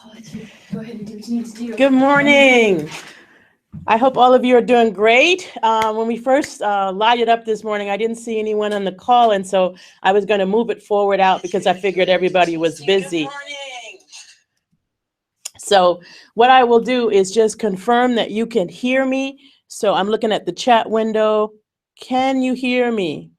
Go ahead and do what you need to do. Good morning. I hope all of you are doing great. When we first lined it up this morning, I didn't see anyone on the call, and so I was going to move it forward out because I figured everybody was busy. So what I will do is just confirm that you can hear me. So I'm looking at the chat window. Can you hear me?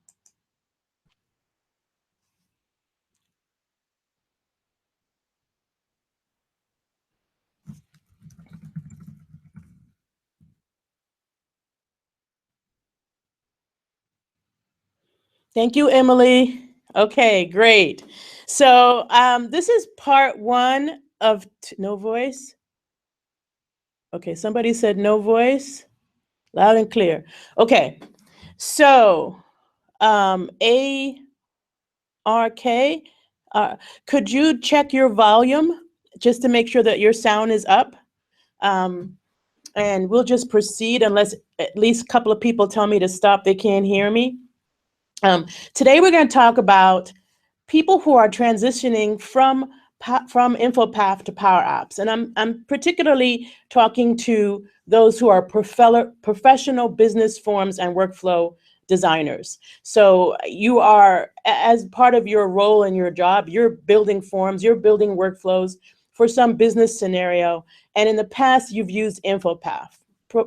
Thank you, Emily. Okay, great. So this is part one of no voice. Okay, somebody said no voice. Loud and clear. Okay, so ARK, could you check your volume just to make sure that your sound is up? And we'll just proceed unless at least a couple of people tell me to stop, they can't hear me. Today we're going to talk about people who are transitioning from Infopath to PowerApps. And I'm particularly talking to those who are professional business forms and workflow designers. So you are, as part of your role in your job, you're building forms, you're building workflows for some business scenario. And in the past, you've used Infopath,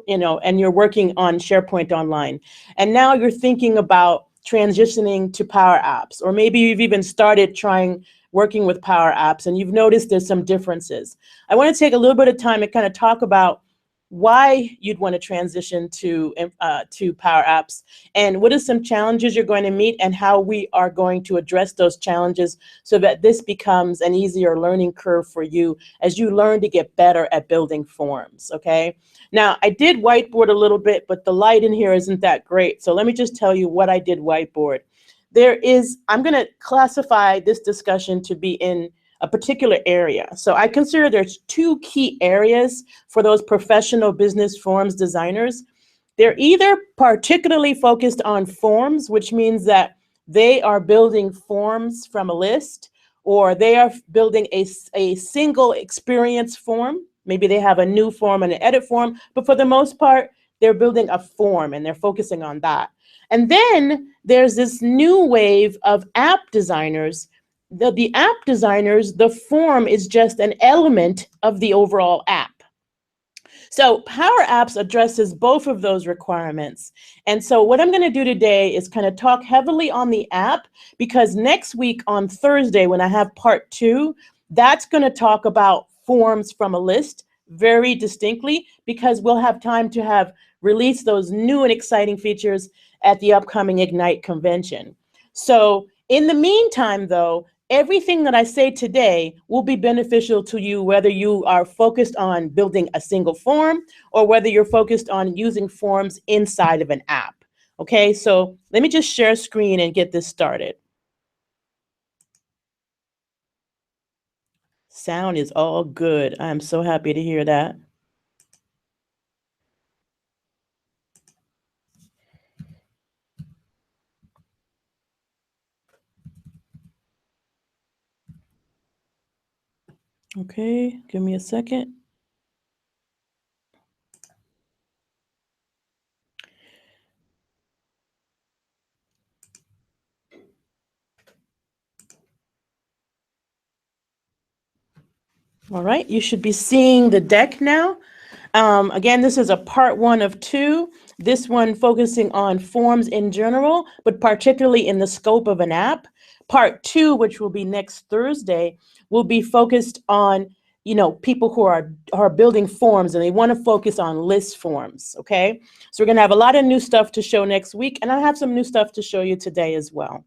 and you're working on SharePoint Online. And now you're thinking about transitioning to PowerApps, or maybe you've even started working with PowerApps and you've noticed there's some differences. I want to take a little bit of time and kind of talk about why you'd want to transition to PowerApps and what are some challenges you're going to meet and how we are going to address those challenges so that this becomes an easier learning curve for you as you learn to get better at building forms, okay? Now, I did whiteboard a little bit, but the light in here isn't that great. So let me just tell you what I did whiteboard. I'm going to classify this discussion to be in a particular area. So I consider there's two key areas for those professional business forms designers. They're either particularly focused on forms, which means that they are building forms from a list, or they are building a single experience form. Maybe they have a new form and an edit form, but for the most part, they're building a form and they're focusing on that. And then there's this new wave of app designers. The app designers, the form is just an element of the overall app. So PowerApps addresses both of those requirements. And so what I'm going to do today is kind of talk heavily on the app, because next week on Thursday, when I have part two, that's going to talk about forms from a list very distinctly, because we'll have time to have released those new and exciting features at the upcoming Ignite convention. So in the meantime, though, everything that I say today will be beneficial to you, whether you are focused on building a single form or whether you're focused on using forms inside of an app. Okay, so let me just share screen and get this started. Sound is all good. I'm so happy to hear that. Okay, give me a second. All right, you should be seeing the deck now. Again, this is a part one of two. This one focusing on forms in general, but particularly in the scope of an app. Part two, which will be next Thursday, will be focused on, people who are building forms and they want to focus on list forms, okay? So we're going to have a lot of new stuff to show next week, and I have some new stuff to show you today as well.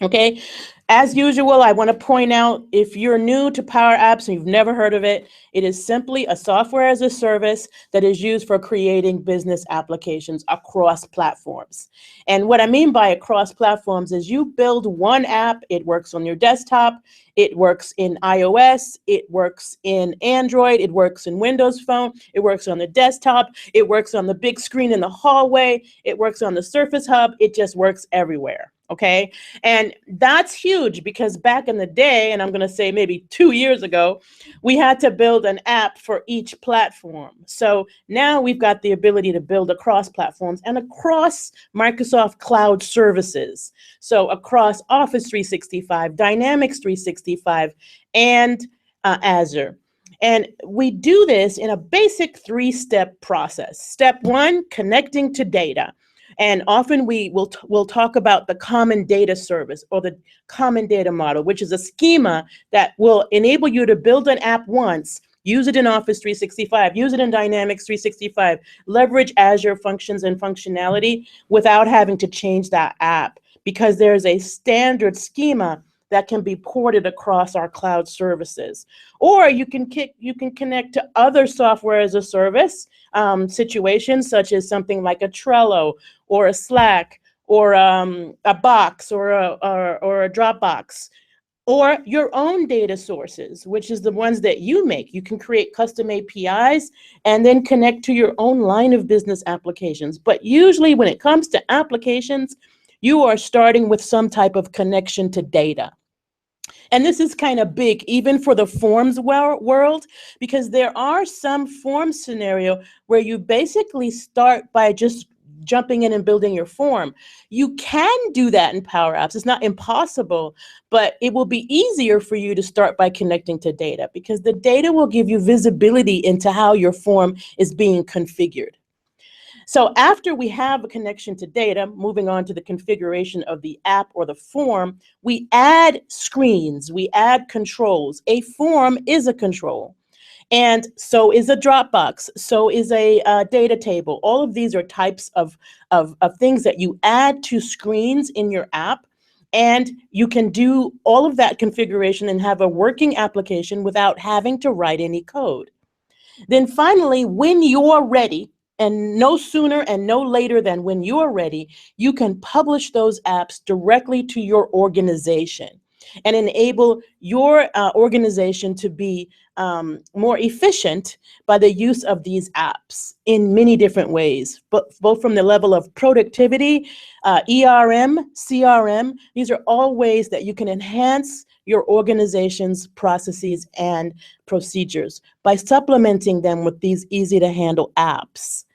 Okay, as usual, I want to point out, if you're new to PowerApps and you've never heard of it, it is simply a software as a service that is used for creating business applications across platforms. And what I mean by across platforms is you build one app, it works on your desktop, it works in iOS, it works in Android, it works in Windows Phone, it works on the desktop, it works on the big screen in the hallway, it works on the Surface Hub, it just works everywhere. Okay. And that's huge because back in the day, and I'm going to say maybe 2 years ago, we had to build an app for each platform. So now we've got the ability to build across platforms and across Microsoft Cloud services. So across Office 365, Dynamics 365, and Azure. And we do this in a basic 3-step process. Step 1, connecting to data. And often we'll talk about the common data service or the common data model, which is a schema that will enable you to build an app once, use it in Office 365, use it in Dynamics 365, leverage Azure functions and functionality without having to change that app, because there's a standard schema that can be ported across our cloud services. Or you can connect to other software as a service situations, such as something like a Trello or a Slack or a Box or a Dropbox, or your own data sources, which is the ones that you make. You can create custom APIs and then connect to your own line of business applications. But usually when it comes to applications, you are starting with some type of connection to data. And this is kind of big, even for the forms world, because there are some form scenario where you basically start by just jumping in and building your form. You can do that in Power Apps. It's not impossible, but it will be easier for you to start by connecting to data, because the data will give you visibility into how your form is being configured. So after we have a connection to data, moving on to the configuration of the app or the form, we add screens, we add controls. A form is a control, and so is a Dropbox, so is a data table. All of these are types of things that you add to screens in your app, and you can do all of that configuration and have a working application without having to write any code. Then finally, when you're ready, and no sooner and no later than when you're ready, you can publish those apps directly to your organization and enable your organization to be more efficient by the use of these apps in many different ways, but both from the level of productivity, ERM, CRM. These are all ways that you can enhance your organization's processes and procedures by supplementing them with these easy to handle apps.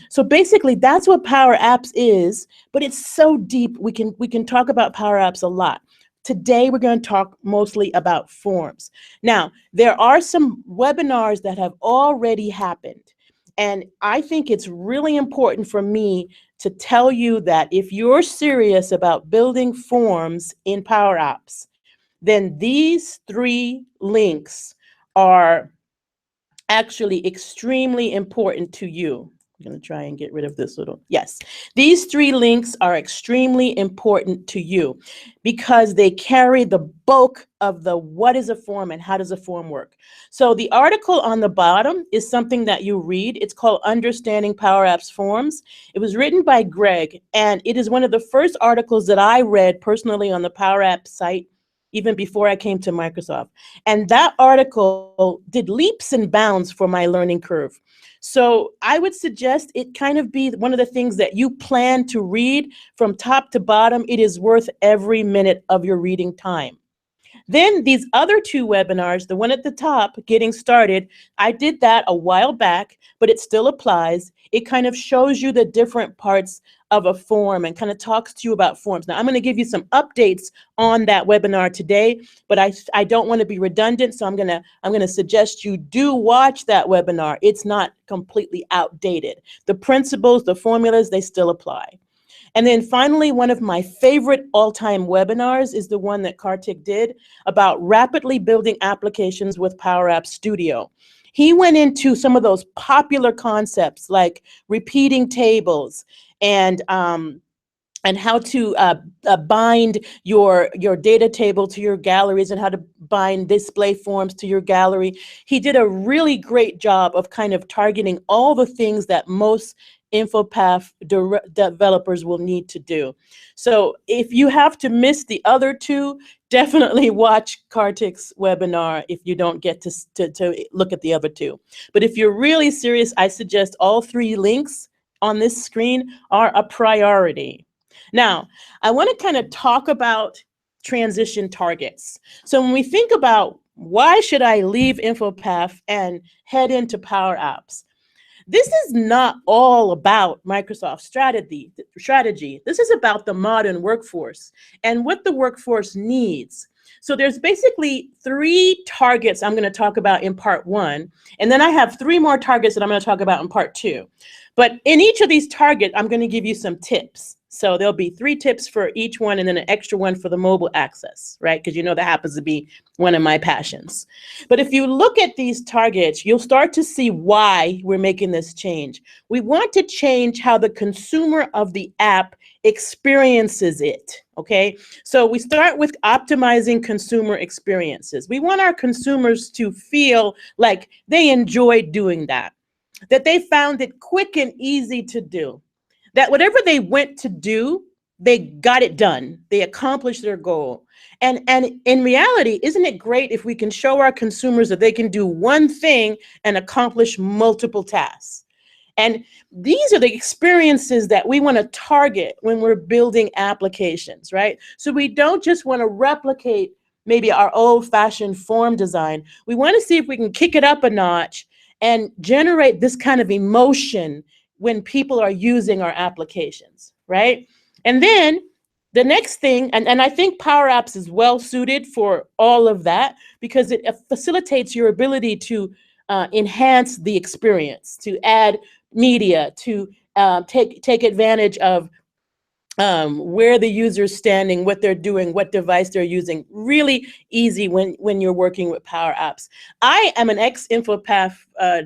So basically that's what Power Apps is, but it's so deep. We can talk about Power Apps a lot. Today, we're going to talk mostly about forms. Now, there are some webinars that have already happened, and I think it's really important for me to tell you that if you're serious about building forms in Power Apps, then these 3 links are actually extremely important to you. I'm going to try and get rid of this little, yes. These 3 links are extremely important to you because they carry the bulk of the what is a form and how does a form work. So the article on the bottom is something that you read. It's called Understanding Power Apps Forms. It was written by Greg, and it is one of the first articles that I read personally on the Power Apps site, even before I came to Microsoft. And that article did leaps and bounds for my learning curve. So I would suggest it kind of be one of the things that you plan to read from top to bottom. It is worth every minute of your reading time. Then these other 2 webinars, the one at the top, Getting Started, I did that a while back, but it still applies. It kind of shows you the different parts of a form and kind of talks to you about forms. Now, I'm going to give you some updates on that webinar today, but I don't want to be redundant, so I'm going to suggest you do watch that webinar. It's not completely outdated. The principles, the formulas, they still apply. And then finally, one of my favorite all-time webinars is the one that Kartik did about rapidly building applications with Power Apps Studio. He went into some of those popular concepts like repeating tables and how to bind your data table to your galleries and how to bind display forms to your gallery. He did a really great job of kind of targeting all the things that most Infopath developers will need to do. So if you have to miss the other 2, definitely watch Kartik's webinar if you don't get to look at the other 2. But if you're really serious, I suggest all 3 links on this screen are a priority. Now, I want to kind of talk about transition targets. So when we think about why should I leave Infopath and head into PowerApps, this is not all about Microsoft strategy. This is about the modern workforce and what the workforce needs. So there's basically 3 targets I'm going to talk about in part 1, and then I have 3 more targets that I'm going to talk about in part 2. But in each of these targets, I'm going to give you some tips. So there'll be 3 tips for each one and then an extra one for the mobile access, right? Because you know that happens to be one of my passions. But if you look at these targets, you'll start to see why we're making this change. We want to change how the consumer of the app experiences it, okay? So we start with optimizing consumer experiences. We want our consumers to feel like they enjoy doing that they found it quick and easy to do, that whatever they went to do, they got it done. They accomplished their goal. And in reality, isn't it great if we can show our consumers that they can do one thing and accomplish multiple tasks? And these are the experiences that we want to target when we're building applications, right? So we don't just want to replicate maybe our old-fashioned form design. We want to see if we can kick it up a notch and generate this kind of emotion when people are using our applications, right? And then the next thing, and I think PowerApps is well suited for all of that because it facilitates your ability to enhance the experience, to add media, to take advantage of where the user's standing, what they're doing, what device they're using. Really easy when you're working with PowerApps. I am an ex-Infopath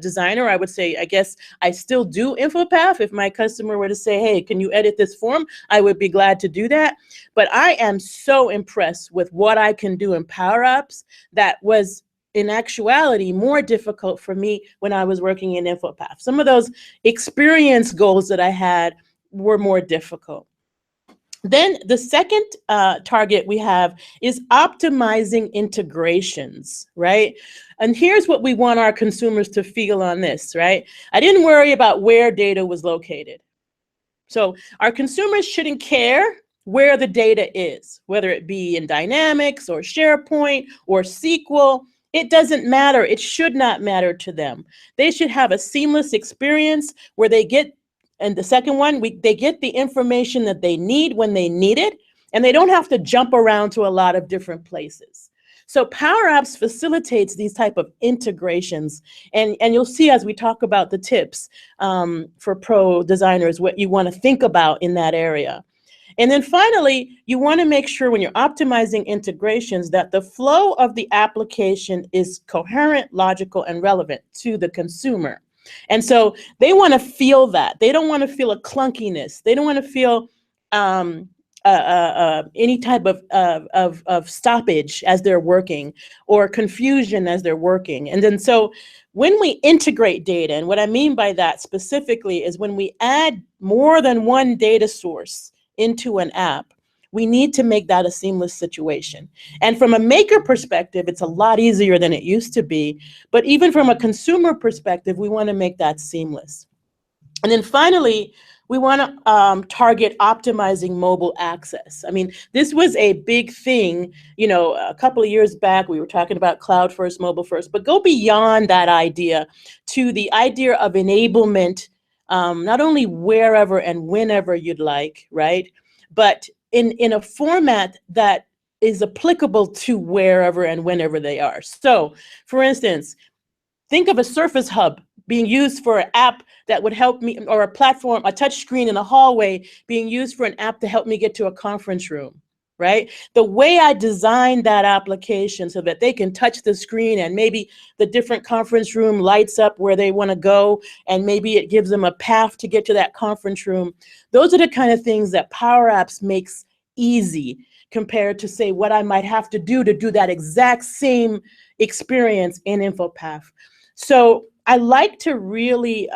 designer. I would say, I guess I still do Infopath. If my customer were to say, hey, can you edit this form? I would be glad to do that. But I am so impressed with what I can do in PowerApps that was in actuality more difficult for me when I was working in Infopath. Some of those experience goals that I had were more difficult. Then the second target we have is optimizing integrations, right? And here's what we want our consumers to feel on this, right? I didn't worry about where data was located. So our consumers shouldn't care where the data is, whether it be in Dynamics or SharePoint or SQL. It doesn't matter. It should not matter to them. They should have a seamless experience where they get, and the second one, they get the information that they need when they need it, and they don't have to jump around to a lot of different places. So PowerApps facilitates these type of integrations, and you'll see as we talk about the tips for pro designers, what you want to think about in that area. And then finally, you want to make sure when you're optimizing integrations that the flow of the application is coherent, logical, and relevant to the consumer. And so they want to feel that. They don't want to feel a clunkiness. They don't want to feel any type of stoppage as they're working or confusion as they're working. And then so when we integrate data, and what I mean by that specifically is when we add more than one data source into an app, we need to make that a seamless situation. And from a maker perspective, it's a lot easier than it used to be. But even from a consumer perspective, we want to make that seamless. And then finally, we want to target optimizing mobile access. I mean, this was a big thing, you know, a couple of years back, we were talking about cloud first, mobile first, but go beyond that idea to the idea of enablement, not only wherever and whenever you'd like, right? But in a format that is applicable to wherever and whenever they are. So, for instance, think of a Surface Hub being used for an app that would help me, or a platform, a touch screen in a hallway being used for an app to help me get to a conference room, right? The way I designed that application so that they can touch the screen and maybe the different conference room lights up where they want to go, and maybe it gives them a path to get to that conference room. Those are the kind of things that PowerApps makes easy compared to, say, what I might have to do that exact same experience in Infopath. So I like to really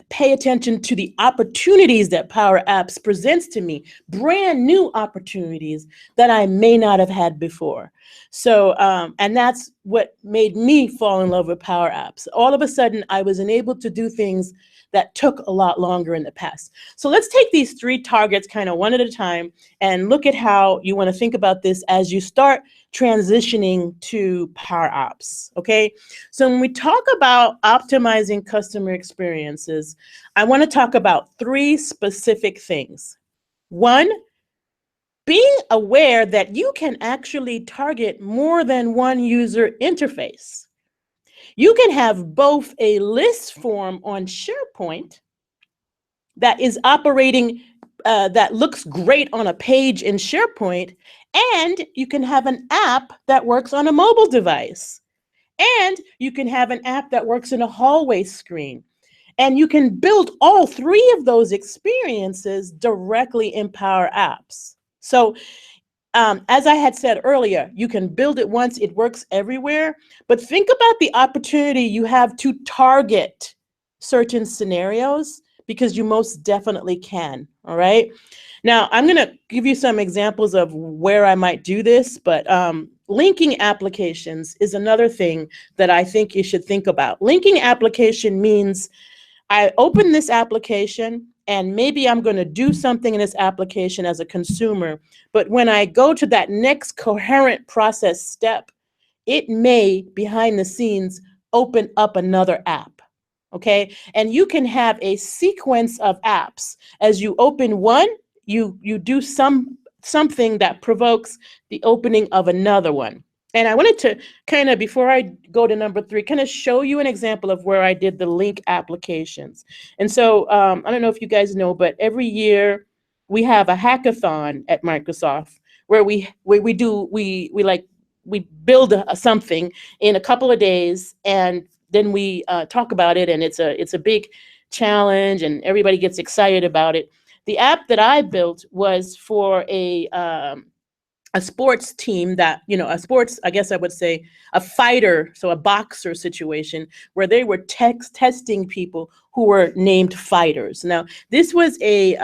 pay attention to the opportunities that PowerApps presents to me, brand new opportunities that I may not have had before. So, and that's what made me fall in love with Power Apps. All of a sudden, I was enabled to do things that took a lot longer in the past. So let's take these 3 targets kind of one at a time and look at how you want to think about this as you start transitioning to Power Apps, okay? So when we talk about optimizing customer experiences, I want to talk about 3 specific things. 1, being aware that you can actually target more than one user interface. You can have both a list form on SharePoint that is operating, that looks great on a page in SharePoint, and you can have an app that works on a mobile device. And you can have an app that works in a hallway screen. And you can build all 3 of those experiences directly in Power Apps. So as I had said earlier, you can build it once, it works everywhere, but think about the opportunity you have to target certain scenarios, because you most definitely can, all right? Now, I'm gonna give you some examples of where I might do this, but linking applications is another thing that I think you should think about. Linking application means I open this application and maybe I'm going to do something in this application as a consumer, but when I go to that next coherent process step, it may, behind the scenes, open up another app, okay? And you can have a sequence of apps. As you open one, you do something that provokes the opening of another one. And I wanted to kind of, before I go to number 3, kind of show you an example of where I did the link applications. And so I don't know if you guys know, but every year we have a hackathon at Microsoft where we build something in a couple of days, and then we talk about it, and it's a big challenge, and everybody gets excited about it. The app that I built was for a sports team that, a sports, I guess I would say, a fighter, so a boxer situation, where they were testing people who were named fighters. Now, this was a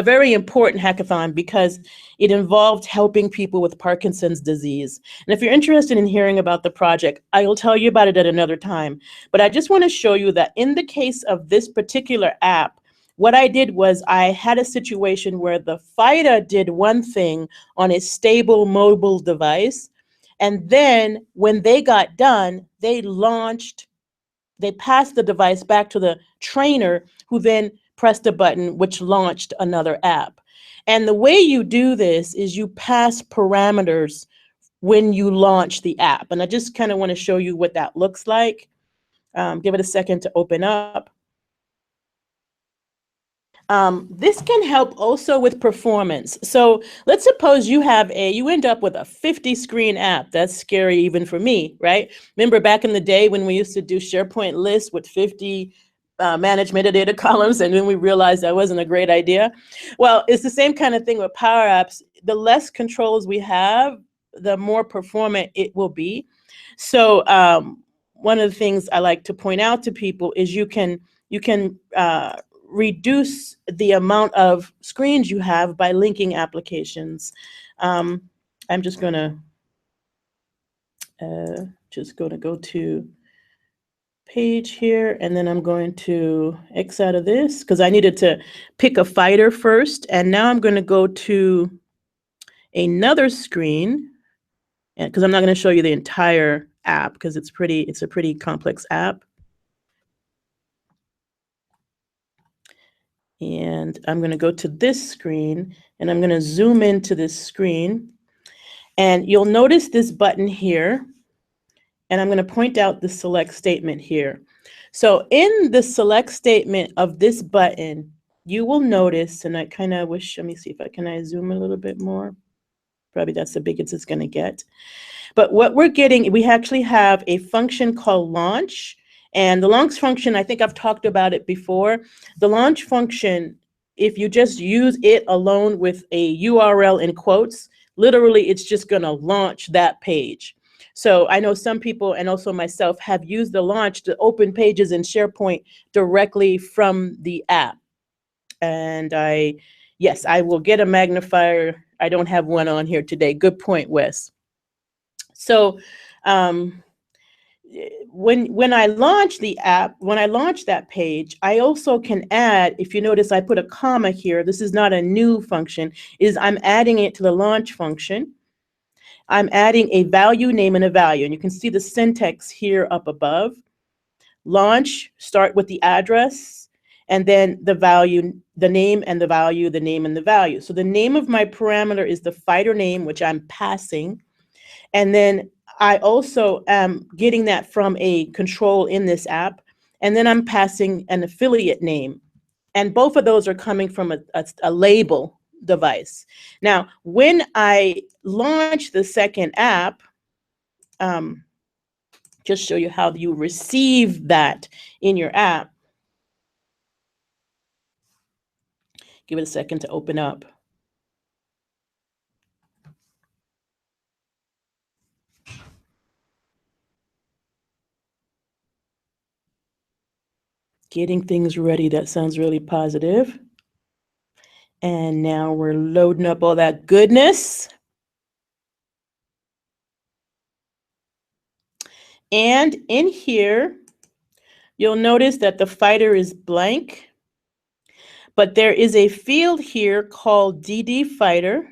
very important hackathon because it involved helping people with Parkinson's disease. And if you're interested in hearing about the project, I will tell you about it at another time. But I just want to show you that in the case of this particular app, what I did was I had a situation where the fighter did one thing on a stable mobile device, and then when they got done, they passed the device back to the trainer, who then pressed a button which launched another app. And the way you do this is you pass parameters when you launch the app. And I just kind of want to show you what that looks like. Give it a second to open up. This can help also with performance. So let's suppose you end up with a 50 screen app. That's scary even for me, right? Remember back in the day when we used to do SharePoint lists with 50 manage metadata columns, and then we realized that wasn't a great idea? Well, it's the same kind of thing with Power Apps. The less controls we have, the more performant it will be. So one of the things I like to point out to people is you can reduce the amount of screens you have by linking applications. I'm just gonna go to page here, and then I'm going to X out of this because I needed to pick a fighter first. And now I'm going to go to another screen, and because I'm not going to show you the entire app because it's a pretty complex app. And I'm going to go to this screen, and I'm going to zoom into this screen. And you'll notice this button here, and I'm going to point out the select statement here. So in the select statement of this button, you will notice, and I kind of wish, let me see if can I zoom a little bit more? Probably that's the biggest it's going to get. But what we're getting, we actually have a function called launch. And the launch function, I think I've talked about it before. The launch function, if you just use it alone with a URL in quotes, literally it's just going to launch that page. So I know some people, and also myself, have used the launch to open pages in SharePoint directly from the app. And yes, I will get a magnifier. I don't have one on here today. Good point, Wes. So when I launch the app, when I launch that page, I also can add, if you notice, I put a comma here. This is not a new function, is I'm adding it to the launch function. I'm adding a value, name, and a value. And you can see the syntax here up above. Launch, start with the address, and then the value, the name and the value, the name and the value. So the name of my parameter is the fighter name, which I'm passing. And then I also am getting that from a control in this app. And then I'm passing an affiliate name. And both of those are coming from a label device. Now, when I launch the second app, just show you how you receive that in your app. Give it a second to open up. Getting things ready, that sounds really positive. And now we're loading up all that goodness. And in here, you'll notice that the fighter is blank, but there is a field here called DD fighter.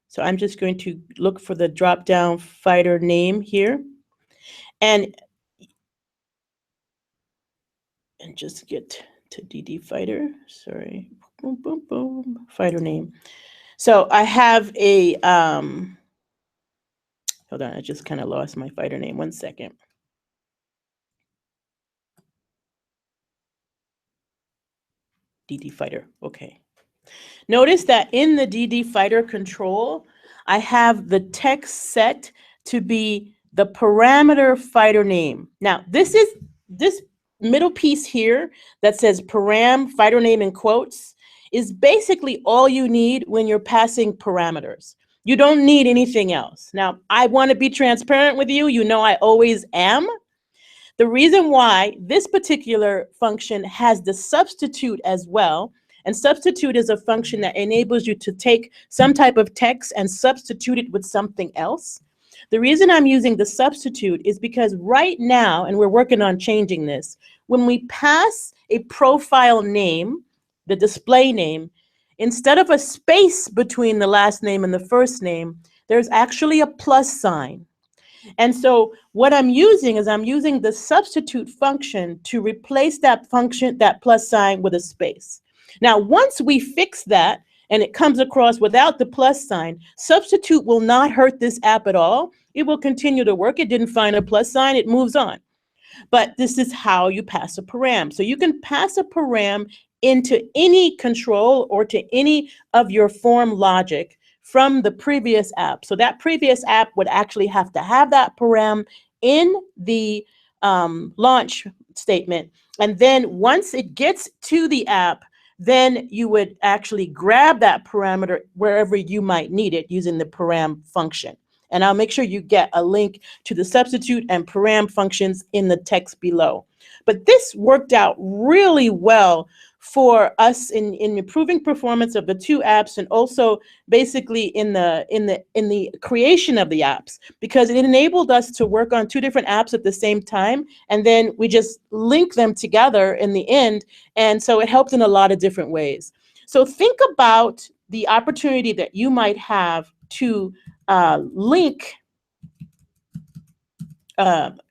So I'm just going to look for the drop-down fighter name here. And just get to DD fighter, sorry, boom, boom, boom, fighter name. So I have a, hold on, I just kind of lost my fighter name, 1 second. DD fighter, okay. Notice that in the DD fighter control, I have the text set to be the parameter fighter name. Now, this middle piece here that says param fighter name in quotes is basically all you need when you're passing parameters. You don't need anything else. Now, I want to be transparent with you. You know I always am. The reason why this particular function has the substitute as well, and substitute is a function that enables you to take some type of text and substitute it with something else. The reason I'm using the substitute is because right now, and we're working on changing this, when we pass a profile name, the display name, instead of a space between the last name and the first name, there's actually a plus sign. And so what I'm using is I'm using the substitute function to replace that function, that plus sign, with a space. Now, once we fix that and it comes across without the plus sign, substitute will not hurt this app at all. It will continue to work. It didn't find a plus sign, it moves on. But this is how you pass a param. So you can pass a param into any control or to any of your form logic from the previous app. So that previous app would actually have to have that param in the launch statement. And then once it gets to the app, then you would actually grab that parameter wherever you might need it using the param function. And I'll make sure you get a link to the substitute and param functions in the text below. But this worked out really well for us in improving performance of the two apps, and also basically in the creation of the apps, because it enabled us to work on two different apps at the same time, and then we just link them together in the end. And so it helped in a lot of different ways. So think about the opportunity that you might have to link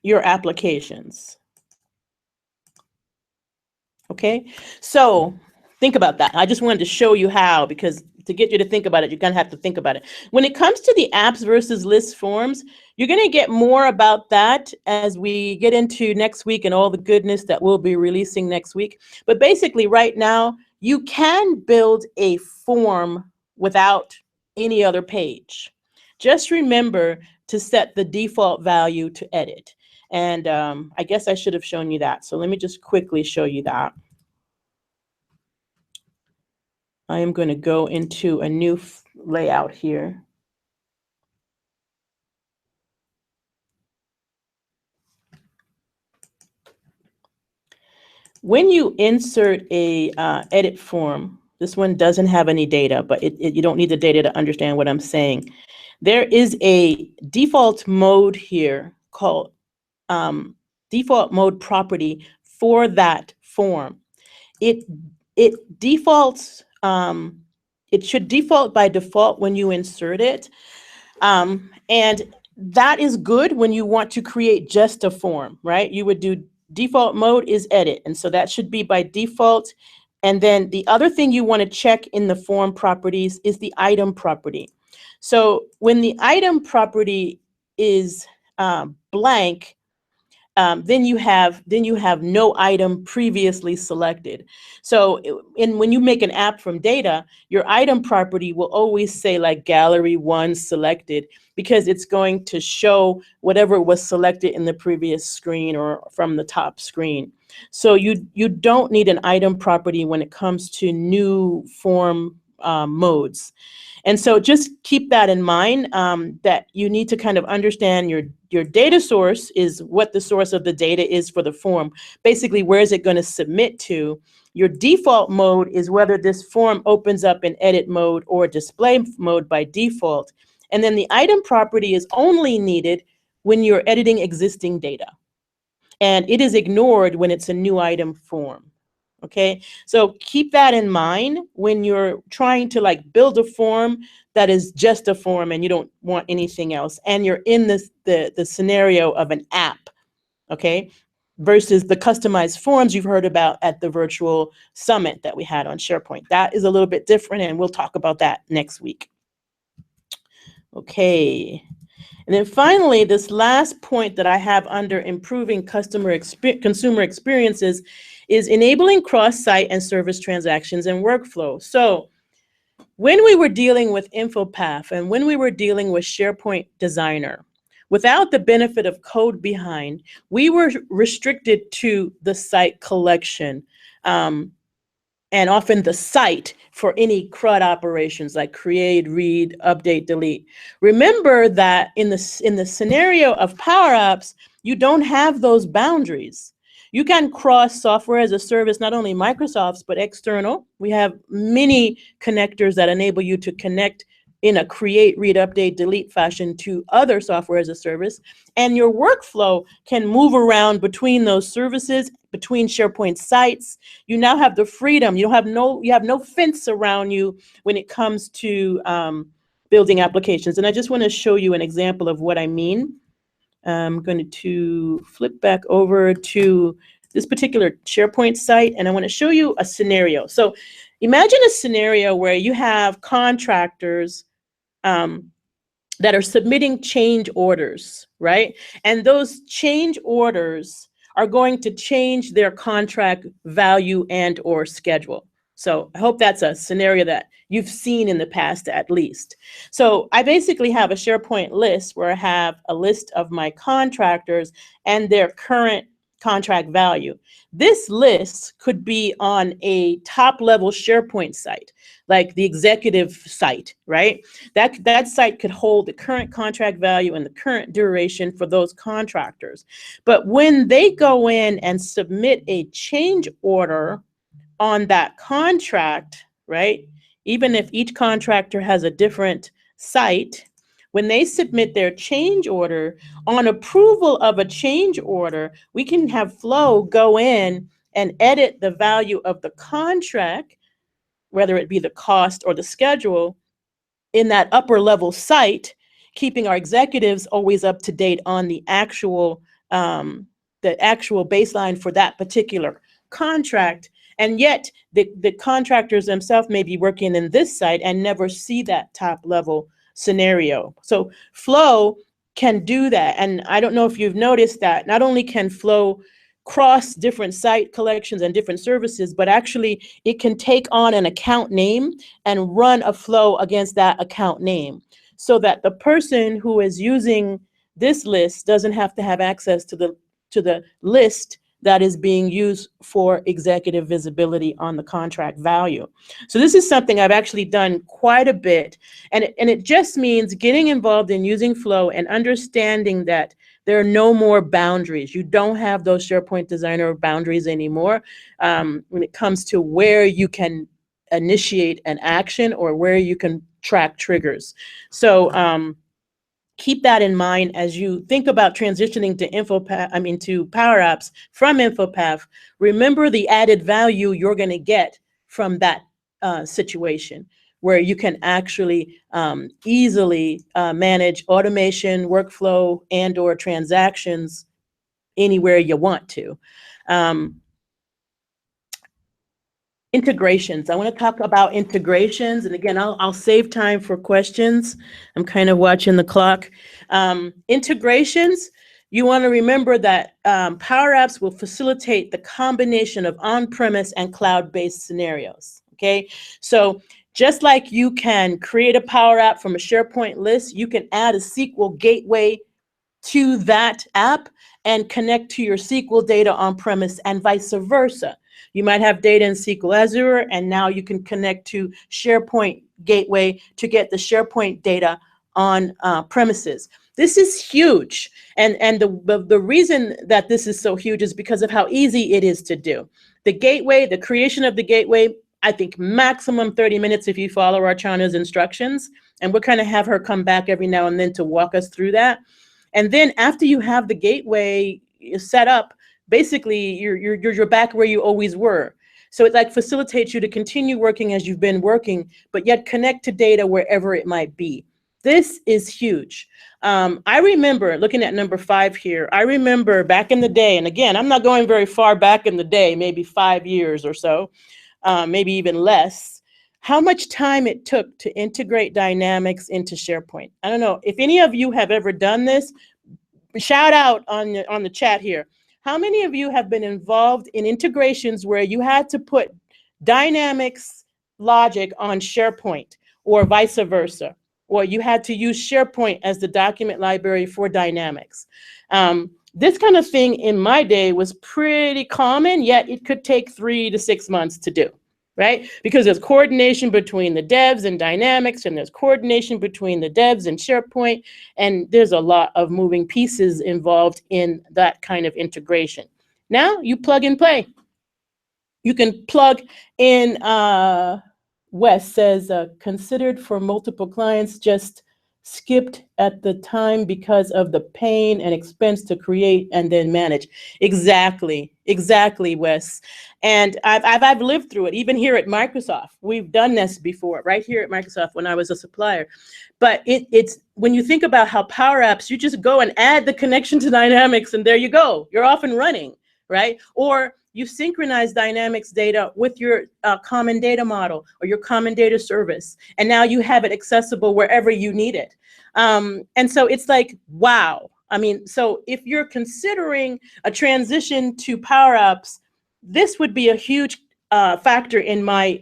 your applications. Okay, so think about that. I just wanted to show you how, because to get you to think about it, you're going to have to think about it. When it comes to the apps versus list forms, you're going to get more about that as we get into next week and all the goodness that we'll be releasing next week. But basically right now, you can build a form without any other page. Just remember to set the default value to edit. And I guess I should have shown you that. So let me just quickly show you that. I am going to go into a new layout here. When you insert a edit form, this one doesn't have any data, but you don't need the data to understand what I'm saying. there is a default mode here called default mode property for that form. It defaults, it should default by default when you insert it. And that is good when you want to create just a form, right? You would do default mode is edit. And so that should be by default. And then the other thing you want to check in the form properties is the item property. So when the item property is blank, then you have no item previously selected. So when you make an app from data, your item property will always say like gallery 1 selected, because it's going to show whatever was selected in the previous screen or from the top screen. So you don't need an item property when it comes to new form modes. And so just keep that in mind, that you need to kind of understand your data source is what the source of the data is for the form. Basically, where is it going to submit to? Your default mode is whether this form opens up in edit mode or display mode by default. And then the item property is only needed when you're editing existing data. And it is ignored when it's a new item form. Okay, so keep that in mind when you're trying to like build a form that is just a form and you don't want anything else, and you're in the scenario of an app, okay, versus the customized forms you've heard about at the virtual summit that we had on SharePoint. That is a little bit different, and we'll talk about that next week. Okay. And then finally, this last point that I have under improving consumer experiences is enabling cross-site and service transactions and workflow. So when we were dealing with Infopath and when we were dealing with SharePoint Designer, without the benefit of code behind, we were restricted to the site collection, and often the site for any CRUD operations like create, read, update, delete. Remember that in the scenario of PowerApps, you don't have those boundaries. You can cross software as a service, not only Microsoft's, but external. We have many connectors that enable you to connect in a create, read, update, delete fashion to other software as a service. And your workflow can move around between those services, between SharePoint sites. You now have the freedom. You have no fence around you when it comes to building applications. And I just want to show you an example of what I mean. I'm going to flip back over to this particular SharePoint site, and I want to show you a scenario. So imagine a scenario where you have contractors that are submitting change orders, right? And those change orders are going to change their contract value and or schedule. So I hope that's a scenario that you've seen in the past at least. So I basically have a SharePoint list where I have a list of my contractors and their current contract value. This list could be on a top level SharePoint site, like the executive site, right? That site could hold the current contract value and the current duration for those contractors. But when they go in and submit a change order on that contract, right? Even if each contractor has a different site, when they submit their change order, on approval of a change order, we can have Flow go in and edit the value of the contract, whether it be the cost or the schedule, in that upper level site, keeping our executives always up to date on the actual baseline for that particular contract. And yet the contractors themselves may be working in this site and never see that top level scenario. So Flow can do that. And I don't know if you've noticed that not only can Flow cross different site collections and different services, but actually it can take on an account name and run a flow against that account name, so that the person who is using this list doesn't have to have access to the list that is being used for executive visibility on the contract value. So this is something I've actually done quite a bit, and it just means getting involved in using Flow and understanding that there are no more boundaries. You don't have those SharePoint Designer boundaries anymore when it comes to where you can initiate an action or where you can track triggers. So keep that in mind as you think about transitioning to to PowerApps from Infopath. Remember the added value you're going to get from that situation, where you can actually easily manage automation, workflow, and/or transactions anywhere you want to. Integrations. I want to talk about integrations. And again, I'll save time for questions. I'm kind of watching the clock. Integrations, you want to remember that PowerApps will facilitate the combination of on-premise and cloud-based scenarios. Okay, so just like you can create a Power App from a SharePoint list, you can add a SQL gateway to that app and connect to your SQL data on-premise and vice versa. You might have data in SQL Azure, and now you can connect to SharePoint gateway to get the SharePoint data on premises. This is huge, and the reason that this is so huge is because of how easy it is to do. The gateway, the creation of the gateway, I think maximum 30 minutes if you follow Archana's instructions, and we'll kind of have her come back every now and then to walk us through that. And then after you have the gateway set up, basically you're back where you always were. So it like facilitates you to continue working as you've been working, but yet connect to data wherever it might be. This is huge. I remember looking at number 5 here. I remember back in the day, and again, I'm not going very far back in the day, maybe 5 years or so, maybe even less, how much time it took to integrate Dynamics into SharePoint. I don't know if any of you have ever done this. Shout out on the chat here. How many of you have been involved in integrations where you had to put Dynamics logic on SharePoint or vice versa, or you had to use SharePoint as the document library for Dynamics? This kind of thing in my day was pretty common, yet it could take 3 to 6 months to do, right? Because there's coordination between the devs and Dynamics, and there's coordination between the devs and SharePoint, and there's a lot of moving pieces involved in that kind of integration. Now you plug and play. You can plug in, Wes says, considered for multiple clients, just skipped at the time because of the pain and expense to create and then manage. Exactly, Wes. And I've lived through it, even here at Microsoft. We've done this before, right here at Microsoft when I was a supplier. But it's when you think about how Power Apps, you just go and add the connection to Dynamics, and there you go. You're off and running, right? Or you synchronize Dynamics data with your common data model or your common data service, and now you have it accessible wherever you need it. And so it's like, wow. I mean, so if you're considering a transition to Power Apps, this would be a huge factor in my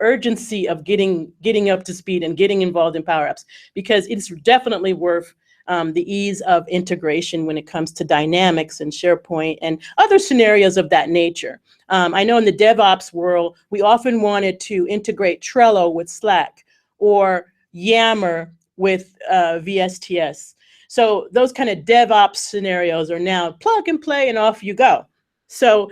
urgency of getting up to speed and getting involved in Power Apps, because it's definitely worth the ease of integration when it comes to Dynamics and SharePoint and other scenarios of that nature. I know in the DevOps world, we often wanted to integrate Trello with Slack or Yammer with VSTS. So those kind of DevOps scenarios are now plug and play and off you go. So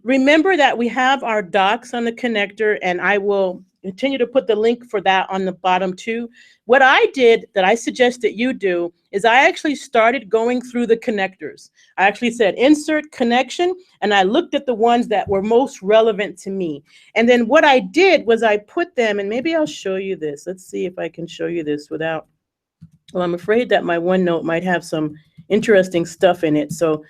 remember that we have our docs on the connector, and I will continue to put the link for that on the bottom too. What I did that I suggest that you do is I actually started going through the connectors. I actually said insert connection, and I looked at the ones that were most relevant to me. And then what I did was I put them, and maybe I'll show you this. Let's see if I can show you this without, well, I'm afraid that my OneNote might have some interesting stuff in it. So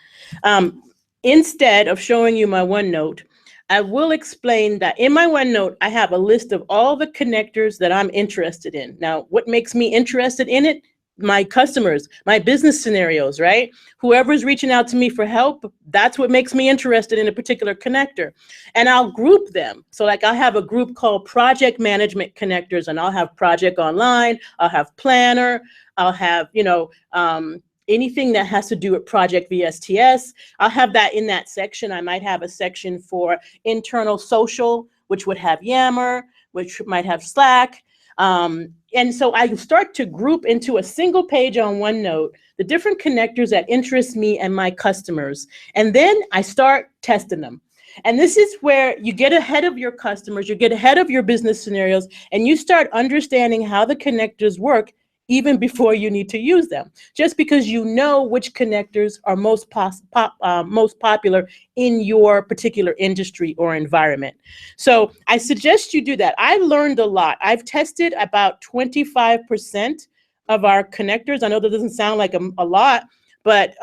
instead of showing you my OneNote, I will explain that in my OneNote, I have a list of all the connectors that I'm interested in. Now, what makes me interested in it? My customers, my business scenarios, right? Whoever's reaching out to me for help, that's what makes me interested in a particular connector. And I'll group them. So like I'll have a group called project management connectors, and I'll have project online, I'll have planner, I'll have, anything that has to do with project VSTS, I'll have that in that section. I might have a section for internal social, which would have Yammer, which might have Slack. And so I start to group into a single page on OneNote the different connectors that interest me and my customers. And then I start testing them. And this is where you get ahead of your customers, you get ahead of your business scenarios, and you start understanding how the connectors work even before you need to use them, just because you know which connectors are most popular in your particular industry or environment. So I suggest you do that. I learned a lot. I've tested about 25% of our connectors. I know that doesn't sound like a lot, but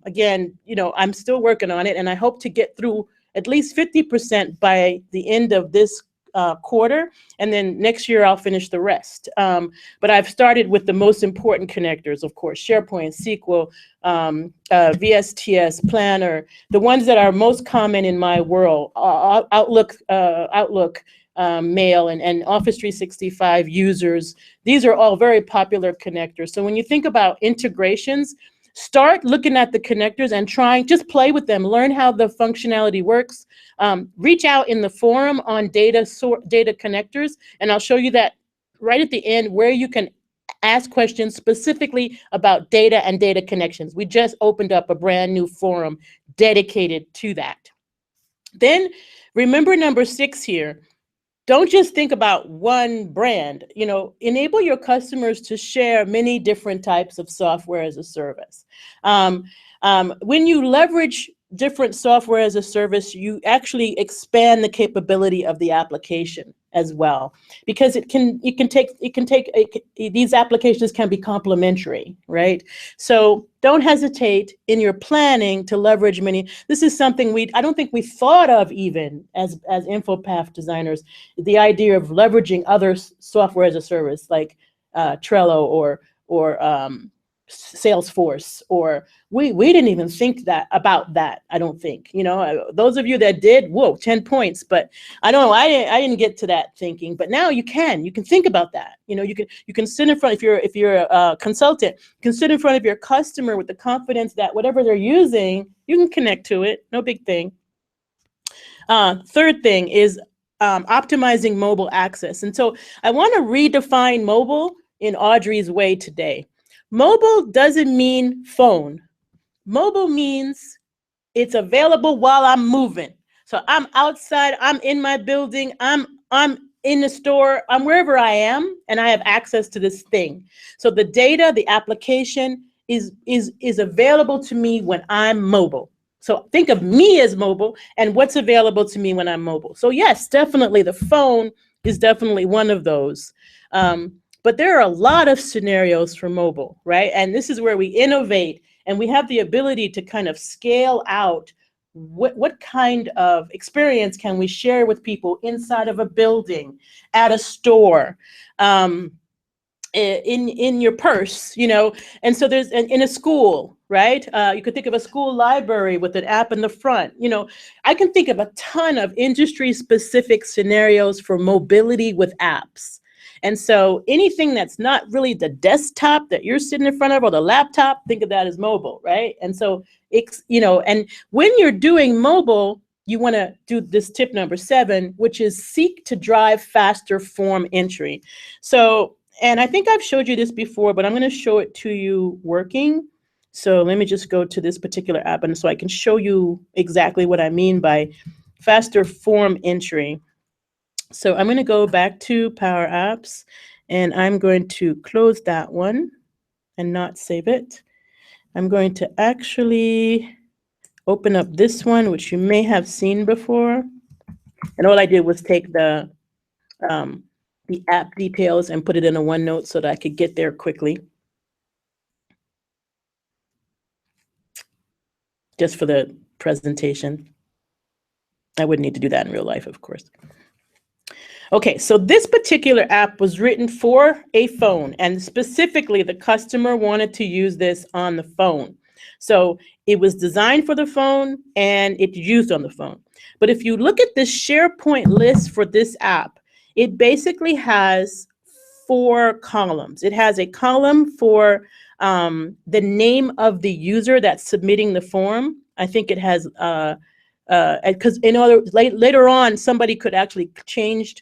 again, I'm still working on it, and I hope to get through at least 50% by the end of this quarter, and then next year I'll finish the rest. But I've started with the most important connectors, of course, SharePoint, SQL, VSTS, Planner, the ones that are most common in my world, Outlook, Mail, and Office 365 users. These are all very popular connectors. So when you think about integrations, start looking at the connectors and just play with them, learn how the functionality works. Reach out in the forum on data connectors, and I'll show you that right at the end where you can ask questions specifically about data and data connections. We just opened up a brand new forum dedicated to that. Then remember number 6 here. Don't just think about one brand. Enable your customers to share many different types of software as a service. When you leverage different software as a service, you actually expand the capability of the application as well, because these applications can be complementary, right? So don't hesitate in your planning to leverage many. This is something I don't think we thought of even as Infopath designers, the idea of leveraging other software as a service like Trello or Salesforce, or we didn't even think about that. I don't think, those of you that did, whoa, 10 points, but I don't know, I didn't get to that thinking, but now you can think about that. You can sit in front, if you're a consultant, you can sit in front of your customer with the confidence that whatever they're using, you can connect to it, no big thing. Third thing is optimizing mobile access. And so I want to redefine mobile in Audrie's way today. Mobile doesn't mean phone. Mobile means it's available while I'm moving. So I'm outside, I'm in my building, I'm in the store, I'm wherever I am, and I have access to this thing. So the data, the application is available to me when I'm mobile. So think of me as mobile and what's available to me when I'm mobile. So yes, definitely the phone is definitely one of those. But there are a lot of scenarios for mobile, right? And this is where we innovate, and we have the ability to kind of scale out what kind of experience can we share with people inside of a building, at a store, in your purse, and so there's in a school, right? You could think of a school library with an app in the front. I can think of a ton of industry-specific scenarios for mobility with apps. And so anything that's not really the desktop that you're sitting in front of or the laptop, think of that as mobile, right? And so and when you're doing mobile, you want to do this tip number 7, which is seek to drive faster form entry. So, and I think I've showed you this before, but I'm going to show it to you working. So let me just go to this particular app, and so I can show you exactly what I mean by faster form entry. So I'm going to go back to PowerApps, and I'm going to close that one and not save it. I'm going to actually open up this one, which you may have seen before. And all I did was take the app details and put it in a OneNote so that I could get there quickly. Just for the presentation. I wouldn't need to do that in real life, of course. Okay, so this particular app was written for a phone, and specifically the customer wanted to use this on the phone. So it was designed for the phone and it's used on the phone. But if you look at this SharePoint list for this app, it basically has 4 columns. It has a column for the name of the user that's submitting the form. I think it has, because later on somebody could actually change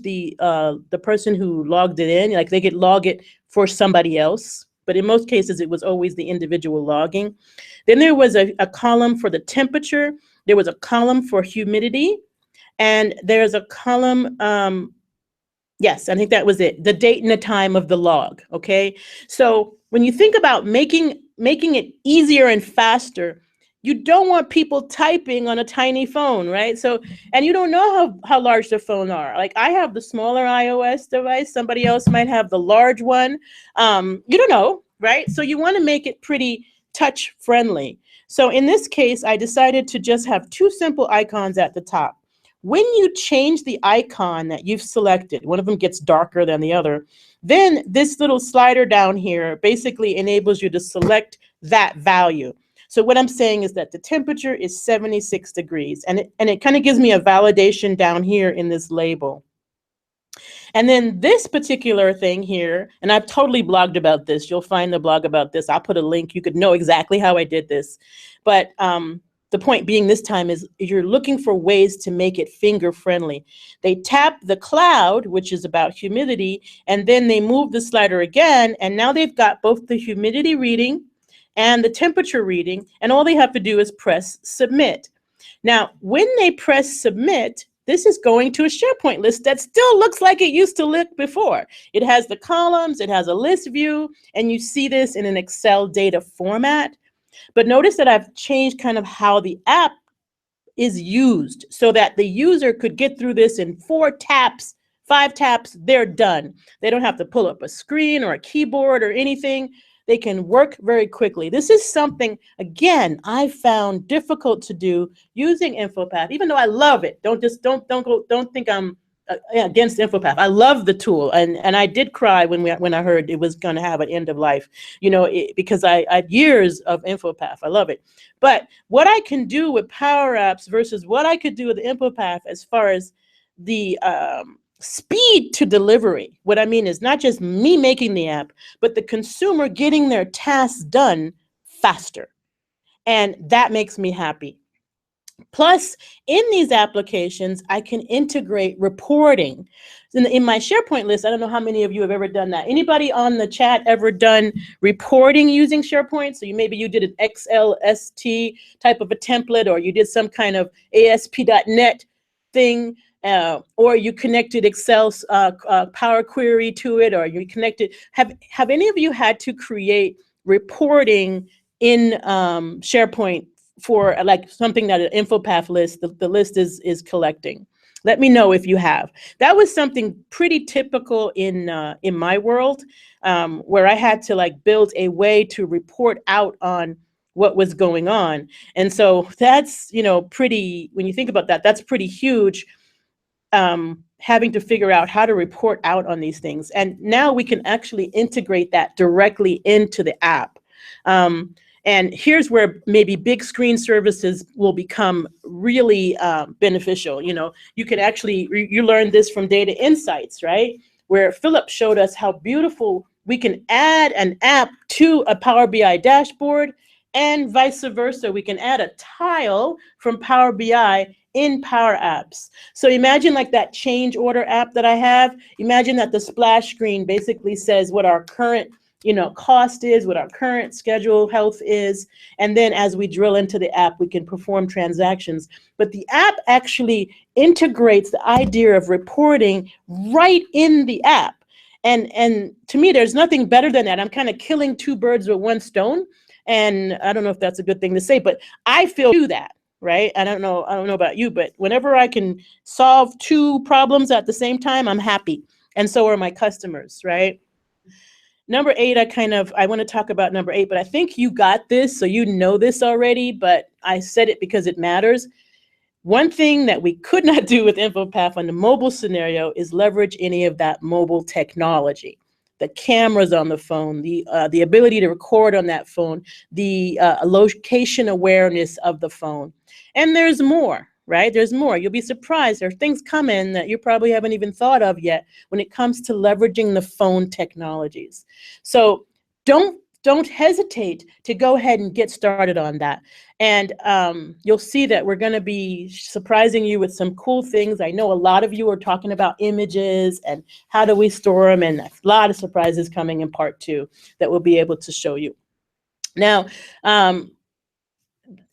the person who logged it in, like they could log it for somebody else. But in most cases, it was always the individual logging. Then there was a column for the temperature. There was a column for humidity. And there's a column Yes, I think that was it. The date and the time of the log. Okay. So when you think about making it easier and faster, you don't want people typing on a tiny phone, right? So, and you don't know how large the phone are. Like I have the smaller iOS device. Somebody else might have the large one. You don't know, right? So you want to make it pretty touch friendly. So in this case, I decided to just have two simple icons at the top. When you change the icon that you've selected, one of them gets darker than the other, then this little slider down here basically enables you to select that value. So what I'm saying is that the temperature is 76 degrees, and it kind of gives me a validation down here in this label. And then this particular thing here, and I've totally blogged about this. You'll find the blog about this. I'll put a link. You could know exactly how I did this. But the point being this time is you're looking for ways to make it finger friendly. They tap the cloud, which is about humidity, and then they move the slider again. And now they've got both the humidity reading and the temperature reading. And all they have to do is press submit. Now, when they press submit, this is going to a SharePoint list that still looks like it used to look before. It has the columns, it has a list view, and you see this in an Excel data format. But notice that I've changed kind of how the app is used so that the user could get through this in 4 taps, 5 taps, they're done. They don't have to pull up a screen or a keyboard or anything. They can work very quickly. This is something, again, I found difficult to do using Infopath, even though I love it. Don't think I'm against Infopath. I love the tool, and I did cry when I heard it was going to have an end of life, because I had years of Infopath. I love it. But what I can do with PowerApps versus what I could do with Infopath as far as the speed to delivery. What I mean is not just me making the app, but the consumer getting their tasks done faster. And that makes me happy. Plus, in these applications, I can integrate reporting. In my SharePoint list, I don't know how many of you have ever done that. Anybody on the chat ever done reporting using SharePoint? So maybe you did an XLST type of a template, or you did some kind of ASP.NET thing, or you connected Excel's Power Query to it, or you connected. Have any of you had to create reporting in SharePoint for like something that an Infopath list, the list is collecting? Let me know if you have. That was something pretty typical in my world, where I had to like build a way to report out on what was going on. And so that's, pretty, when you think about that, that's pretty huge, having to figure out how to report out on these things. And now we can actually integrate that directly into the app. And here's where maybe big screen services will become really beneficial. You can actually, you learned this from Data Insights, right? Where Philip showed us how beautiful we can add an app to a Power BI dashboard, and vice versa. We can add a tile from Power BI in PowerApps. So imagine like that change order app that I have. Imagine that the splash screen basically says what our current cost is, what our current schedule health is. And then as we drill into the app, we can perform transactions. But the app actually integrates the idea of reporting right in the app. And to me, there's nothing better than that. I'm kind of killing 2 birds with 1 stone. And I don't know if that's a good thing to say, but I feel that, right? I don't know about you, but whenever I can solve 2 problems at the same time, I'm happy. And so are my customers, right? Number 8, I want to talk about number 8, but I think you got this, so you know this already, but I said it because it matters. One thing that we could not do with Infopath on the mobile scenario is leverage any of that mobile technology. The cameras on the phone, the ability to record on that phone, the location awareness of the phone. And there's more, right? There's more. You'll be surprised. There are things coming that you probably haven't even thought of yet when it comes to leveraging the phone technologies. So don't hesitate to go ahead and get started on that. And you'll see that we're going to be surprising you with some cool things. I know a lot of you are talking about images and how do we store them, and a lot of surprises coming in part 2 that we'll be able to show you. Now,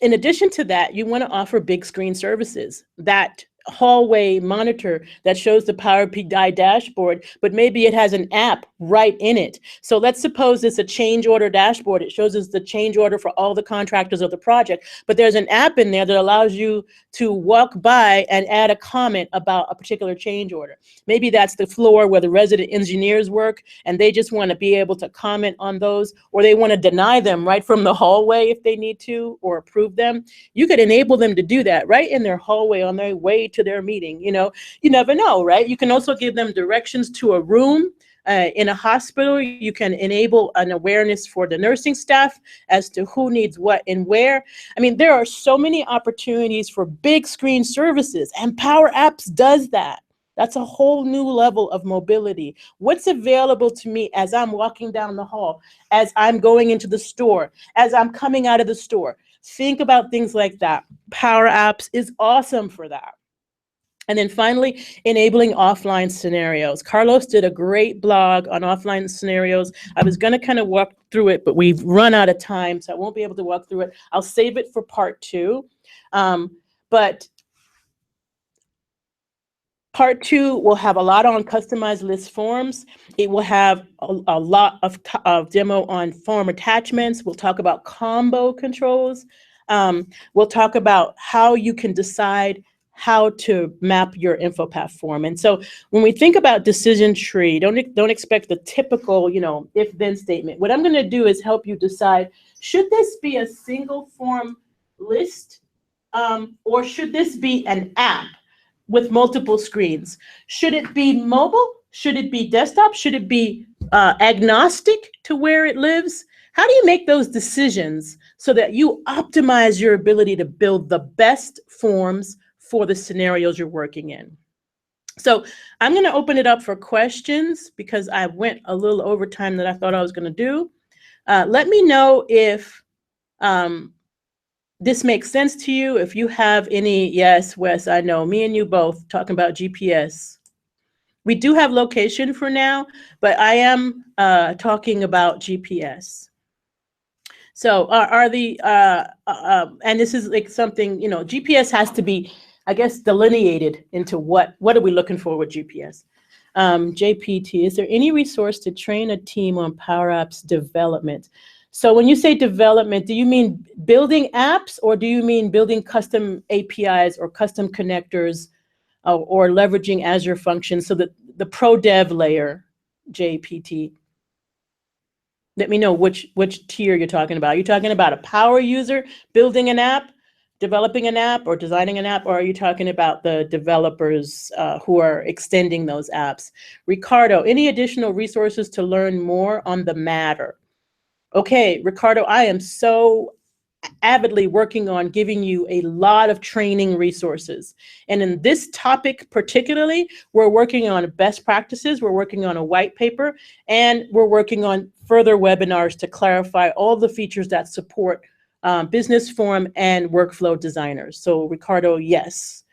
in addition to that, you want to offer big screen services that hallway monitor that shows the Power BI dashboard, but maybe it has an app right in it. So let's suppose it's a change order dashboard. It shows us the change order for all the contractors of the project, but there's an app in there that allows you to walk by and add a comment about a particular change order. Maybe that's the floor where the resident engineers work, and they just want to be able to comment on those, or they want to deny them right from the hallway if they need to, or approve them. You could enable them to do that right in their hallway on their way to their meeting. You never know, right? You can also give them directions to a room. In a hospital, you can enable an awareness for the nursing staff as to who needs what and where. I mean, there are so many opportunities for big screen services, and PowerApps does that. That's a whole new level of mobility. What's available to me as I'm walking down the hall, as I'm going into the store, as I'm coming out of the store? Think about things like that. PowerApps is awesome for that. And then finally, enabling offline scenarios. Carlos did a great blog on offline scenarios. I was going to kind of walk through it, but we've run out of time, so I won't be able to walk through it. I'll save it for part 2. But part 2 will have a lot on customized list forms. It will have a lot of demo on form attachments. We'll talk about combo controls. We'll talk about how you can decide how to map your Infopath form. And so when we think about decision tree, don't expect the typical, if-then statement. What I'm going to do is help you decide, should this be a single form list, or should this be an app with multiple screens? Should it be mobile? Should it be desktop? Should it be agnostic to where it lives? How do you make those decisions so that you optimize your ability to build the best forms for the scenarios you're working in? So I'm going to open it up for questions because I went a little over time that I thought I was going to do. Let me know if this makes sense to you. If you have any, yes, Wes, I know, me and you both talking about GPS. We do have location for now, but I am talking about GPS. So and this is like something, GPS has to be, I guess, delineated into what are we looking for with GPS? JPT, is there any resource to train a team on PowerApps development? So when you say development, do you mean building apps, or do you mean building custom APIs or custom connectors, or leveraging Azure functions? So that the pro dev layer, JPT. Let me know which tier you're talking about. Are you talking about a power user building an app, developing an app, or designing an app, or are you talking about the developers who are extending those apps? Ricardo, any additional resources to learn more on the matter? Okay, Ricardo, I am so avidly working on giving you a lot of training resources. And in this topic particularly, we're working on best practices, we're working on a white paper, and we're working on further webinars to clarify all the features that support business form and workflow designers. So Ricardo, yes,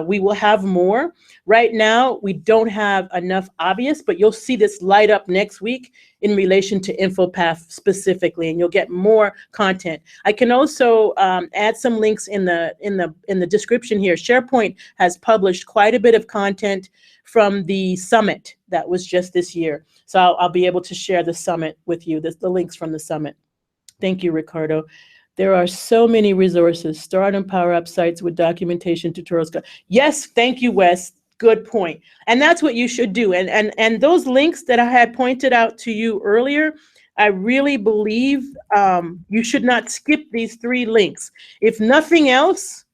we will have more. Right now, we don't have enough obvious, but you'll see this light up next week in relation to Infopath specifically, and you'll get more content. I can also add some links in the description here. SharePoint has published quite a bit of content from the summit that was just this year. So I'll be able to share the summit with you, the links from the summit. Thank you, Ricardo. There are so many resources. Start on PowerApp sites with documentation, tutorials. Yes, thank you, Wes. Good point. And that's what you should do. And those links that I had pointed out to you earlier, I really believe you should not skip these 3 links. If nothing else,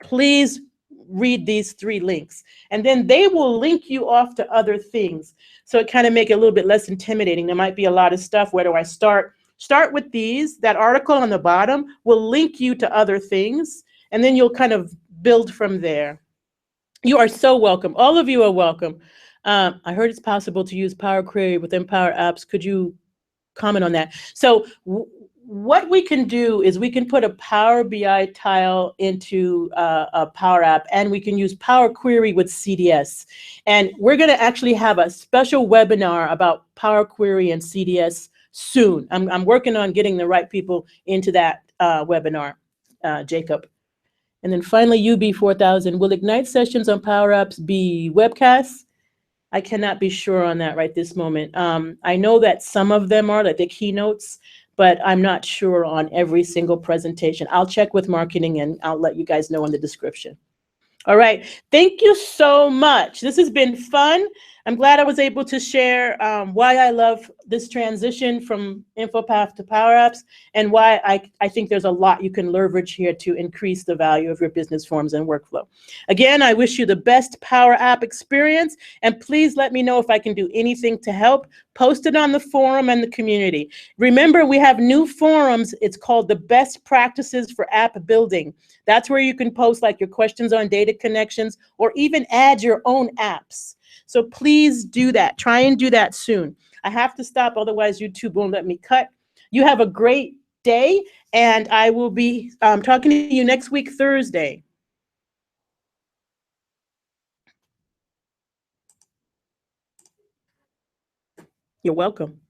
please read these 3 links. And then they will link you off to other things. So it kind of make it a little bit less intimidating. There might be a lot of stuff. Where do I start? Start with these. That article on the bottom will link you to other things, and then you'll kind of build from there. You are so welcome. All of you are welcome. I heard it's possible to use Power Query within PowerApps. Could you comment on that? So what we can do is we can put a Power BI tile into a Power App, and we can use Power Query with CDS. And we're going to actually have a special webinar about Power Query and CDS soon. I'm working on getting the right people into that webinar, Jacob. And then finally, UB4000, will Ignite sessions on PowerApps be webcasts? I cannot be sure on that right this moment. I know that some of them are, like the keynotes, but I'm not sure on every single presentation. I'll check with marketing and I'll let you guys know in the description. All right. Thank you so much. This has been fun. I'm glad I was able to share why I love this transition from Infopath to PowerApps and why I think there's a lot you can leverage here to increase the value of your business forms and workflow. Again, I wish you the best Power App experience, and please let me know if I can do anything to help. Post it on the forum and the community. Remember, we have new forums. It's called the Best Practices for App Building. That's where you can post like your questions on data connections or even add your own apps. So please do that. Try and do that soon. I have to stop, otherwise YouTube won't let me cut. You have a great day, and I will be talking to you next week, Thursday. You're welcome.